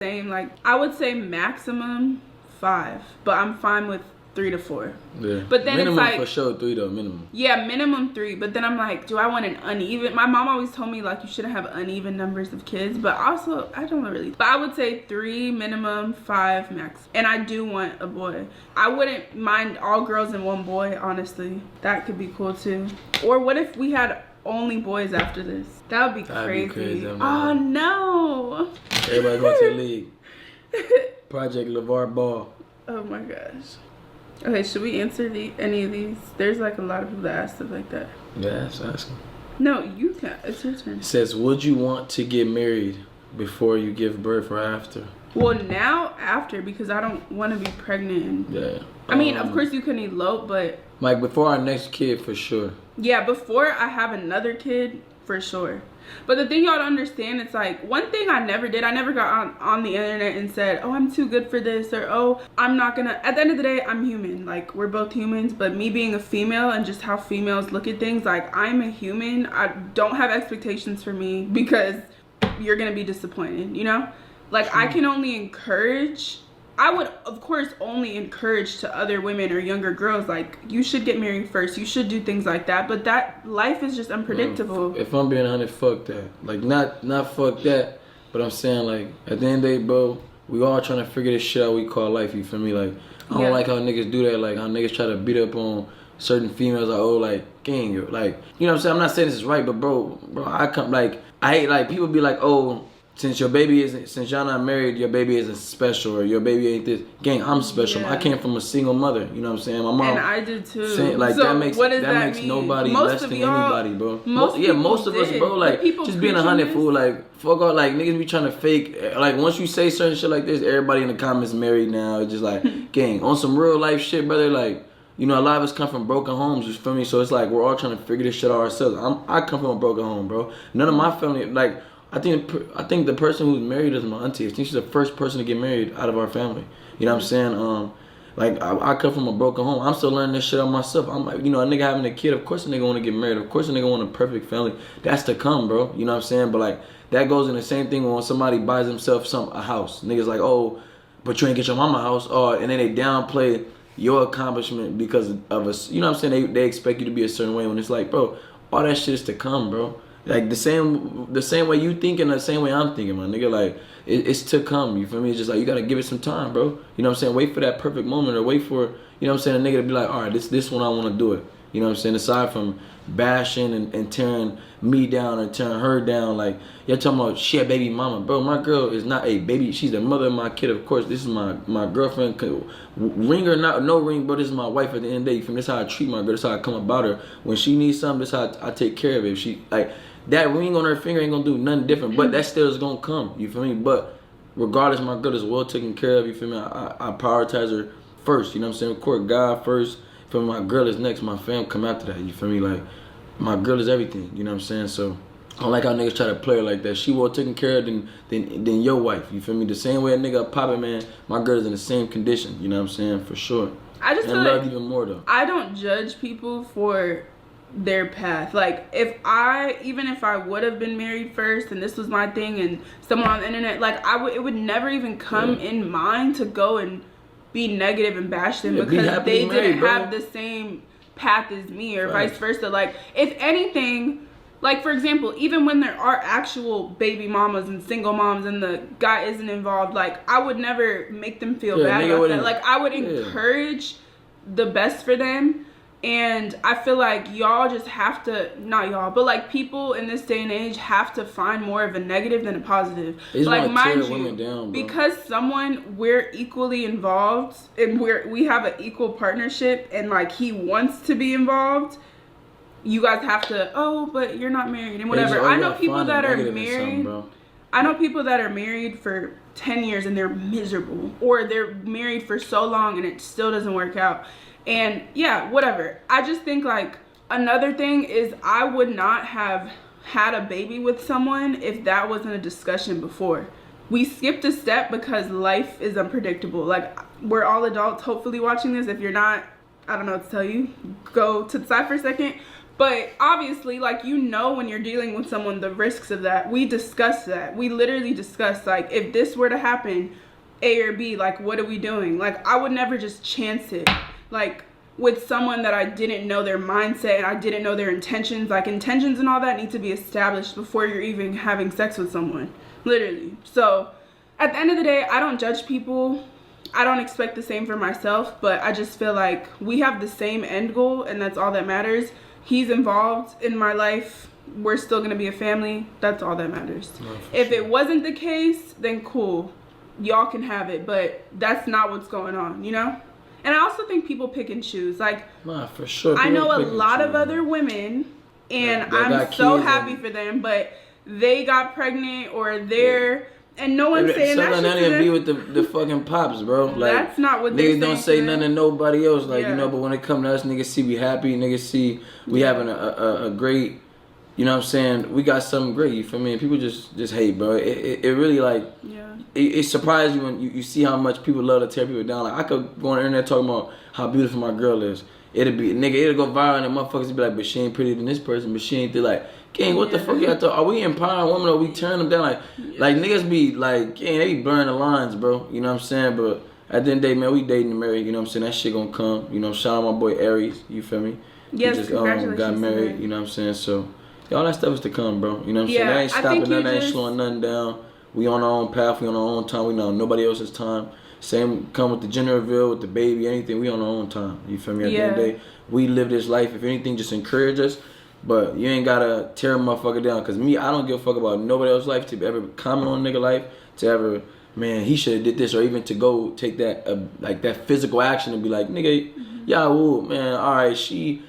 same. Like, I would say maximum 5, but I'm fine with 3 to 4. Yeah. But then minimum it's like, for sure 3 though, minimum. Yeah, minimum 3. But then I'm like, do I want an uneven? My mom always told me like you shouldn't have uneven numbers of kids. But also, I don't really. But I would say 3 minimum, 5 max. And I do want a boy. I wouldn't mind all girls and 1 boy, honestly. That could be cool too. Or what if we had only boys after this? That would be crazy. Oh no. Everybody go to the league. Project LeVar Ball. Oh my gosh. Okay, should we answer any of these? There's like a lot of people that ask stuff like that. Yeah, ask them. No, you can. It's your turn. It says, would you want to get married before you give birth or after? Well, now after, because I don't want to be pregnant. Yeah. I mean, of course you can elope, but like before our next kid, for sure. Yeah, before I have another kid, for sure. But the thing y'all don't understand, it's like, one thing I never did, I never got on the internet and said, oh, I'm too good for this, or oh, I'm not gonna. At the end of the day, I'm human. Like, we're both humans, but me being a female and just how females look at things, like, I'm a human. I don't have expectations for me because you're gonna be disappointed, you know? Like, I can only encourage. I would, of course, only encourage to other women or younger girls, like, you should get married first. You should do things like that. But that life is just unpredictable. If I'm being honest, fuck that. Like, not fuck that, but I'm saying, like, at the end of the day, bro, we all trying to figure this shit out we call life, you feel me? Like, I don't like how niggas do that. Like, how niggas try to beat up on certain females, like, oh, like, gang, like, you know what I'm saying? I'm not saying this is right, but bro, I hate, like, people be like, oh, since y'all not married, your baby isn't special, or your baby ain't this. Gang, I'm special. I came from a single mother. You know what I'm saying? My mom. And I did too. Like, so that makes mean? nobody Most less of than y'all, anybody, bro. Most of us, bro. Like, just being 100, fool. Like, fuck all. Like, niggas be trying to fake. Like, once you say certain shit like this, everybody in the comments married now. It's just like, gang, on some real life shit, brother. Like, you know, a lot of us come from broken homes, you feel me? So it's like we're all trying to figure this shit out ourselves. I come from a broken home, bro. None of my family, like. I think the person who's married is my auntie. I think she's the first person to get married out of our family. You know what I'm saying? Like, I come from a broken home. I'm still learning this shit on myself. I'm like, you know, a nigga having a kid, of course a nigga want to get married. Of course a nigga want a perfect family. That's to come, bro. You know what I'm saying? But, like, that goes in the same thing when somebody buys themselves a house. Niggas like, oh, but you ain't get your mama a house. Oh, and then they downplay your accomplishment because of us. You know what I'm saying? They expect you to be a certain way when it's like, bro, all that shit is to come, bro. Like, the same way you thinking, the same way I'm thinking, my nigga. Like, it's to come, you feel me? It's just like, you gotta give it some time, bro. You know what I'm saying? Wait for that perfect moment, or wait for, you know what I'm saying, a nigga to be like, all right, this one I want to do it. You know what I'm saying? Aside from bashing and tearing me down or tearing her down, like, you're talking about she a baby mama. Bro, my girl is not a baby. She's the mother of my kid, of course. This is my girlfriend. Ring or not, no ring, bro, this is my wife at the end of the day. You feel me? This is how I treat my girl. This is how I come about her. When she needs something, this is how I take care of it. If she, like, that ring on her finger ain't gonna do nothing different, but that still is gonna come, you feel me? But regardless, my girl is well taken care of, you feel me? I prioritize her first, you know what I'm saying? Of course, God first, for my girl is next, my fam come after that, you feel me? Like, my girl is everything, you know what I'm saying? So, I don't like how niggas try to play her like that. She well taken care of than your wife, you feel me? The same way a nigga poppin', man, my girl is in the same condition, you know what I'm saying? For sure. I just and feel love like even more, though. I don't judge people for their path. Like, even if I would have been married first and this was my thing and someone on the internet, like, it would never even come in mind to go and be negative and bash them because they didn't have the same path as me, or vice versa. Like, if anything, like, for example, even when there are actual baby mamas and single moms and the guy isn't involved, like, I would never make them feel bad about that. Like, I would encourage the best for them. And I feel like y'all just have to, not y'all, but like people in this day and age have to find more of a negative than a positive. Like, mind you, because we're equally involved and we have an equal partnership and like he wants to be involved, you guys have to, oh, but you're not married and whatever. I know people that are married. I know people that are married for 10 years and they're miserable, or they're married for so long and it still doesn't work out. And yeah, whatever. I just think, like, another thing is I would not have had a baby with someone if that wasn't a discussion before. We skipped a step because life is unpredictable. Like, we're all adults hopefully watching this. If you're not, I don't know what to tell you. Go to the side for a second. But obviously, like, you know, when you're dealing with someone, the risks of that. We discussed that. We literally discussed, like, if this were to happen, A or B, like, what are we doing? Like, I would never just chance it. Like, with someone that I didn't know their mindset and I didn't know their intentions. Like, intentions and all that need to be established before you're even having sex with someone. Literally. So, at the end of the day, I don't judge people. I don't expect the same for myself, but I just feel like we have the same end goal, and that's all that matters. He's involved in my life. We're still going to be a family. That's all that matters. No, if it wasn't the case, then cool. Y'all can have it, but that's not what's going on, you know? And I also think people pick and choose. Like, nah, for sure. I know a lot of other women, and I'm so happy for them, but they got pregnant or they're... And no one's saying that shit to them. Be with the fucking pops, bro. Like, that's not what they're saying. Niggas don't say nothing to nobody else. Like, you know, but when it come to us, niggas see we happy. Niggas see we having a great, you know what I'm saying? We got something great, you feel me? And people just hate, bro. It really, like, it surprises you when you see how much people love to tear people down. Like, I could go on the internet talking about how beautiful my girl is. It'll go viral and motherfuckers will be like, but she ain't prettier than this person, but she ain't like, gang, what the fuck y'all thought? Are we empowering women or we tearing them down? Like niggas be like, gang, they be blurring the lines, bro. You know what I'm saying? But at the end of the day, man, we dating and married, you know what I'm saying? That shit gonna come. You know, shout out my boy Aries, you feel me? Yes, he just congratulations, got married, you know what I'm saying? So, all that stuff is to come, bro. You know what I'm saying? That ain't stopping nothing, that ain't slowing nothing down. We on our own path, we on our own time, we know nobody else's time. Same come with the gender reveal, with the baby, anything, we on our own time. You feel me? At the end of the day, we live this life. If anything, just encourage us. But you ain't gotta tear a motherfucker down. Cause me, I don't give a fuck about nobody else's life to ever comment on a nigga life, to ever, man, he should have did this, or even to go take that, like that physical action and be like, nigga, ooh, man, all right,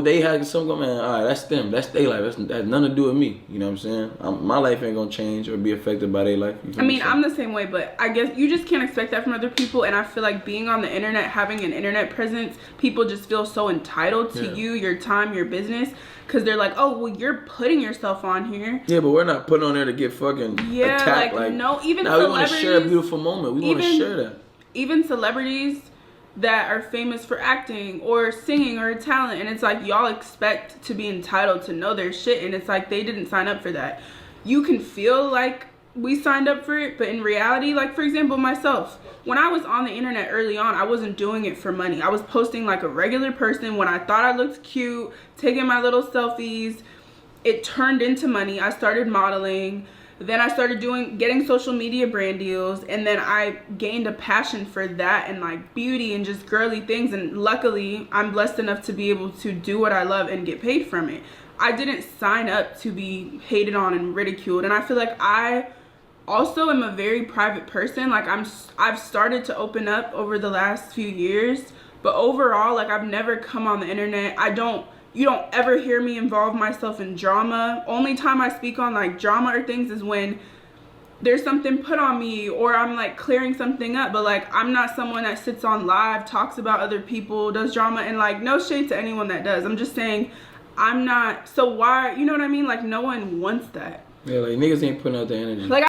they had something going, man, all right, that's them, that's their life, that's nothing to do with me, you know what I'm saying? My life ain't gonna change or be affected by their life. I mean, I'm the same way, but I guess you just can't expect that from other people, and I feel like being on the internet, having an internet presence, people just feel so entitled to you, your time, your business, because they're like, oh, well, you're putting yourself on here. Yeah, but we're not putting on there to get fucking attacked. Like, no, even we want to share a beautiful moment. We want to share that. Even celebrities that are famous for acting or singing or talent, and it's like y'all expect to be entitled to know their shit, and it's like they didn't sign up for that. You can feel like we signed up for it, but in reality, like for example myself, when I was on the internet early on, I wasn't doing it for money. I was posting like a regular person when I thought I looked cute, taking my little selfies. It turned into money. I started modeling. Then I started getting social media brand deals, and then I gained a passion for that and like beauty and just girly things, and luckily I'm blessed enough to be able to do what I love and get paid from it. I didn't sign up to be hated on and ridiculed, and I feel like I also am a very private person. Like I've started to open up over the last few years, but overall, like I've never come on the internet. You don't ever hear me involve myself in drama. Only time I speak on like drama or things is when there's something put on me or I'm like clearing something up. But like I'm not someone that sits on live, talks about other people, does drama, and like no shade to anyone that does. I'm just saying I'm not. So why, you know what I mean? Like no one wants that. Yeah, like niggas ain't putting out the energy. Like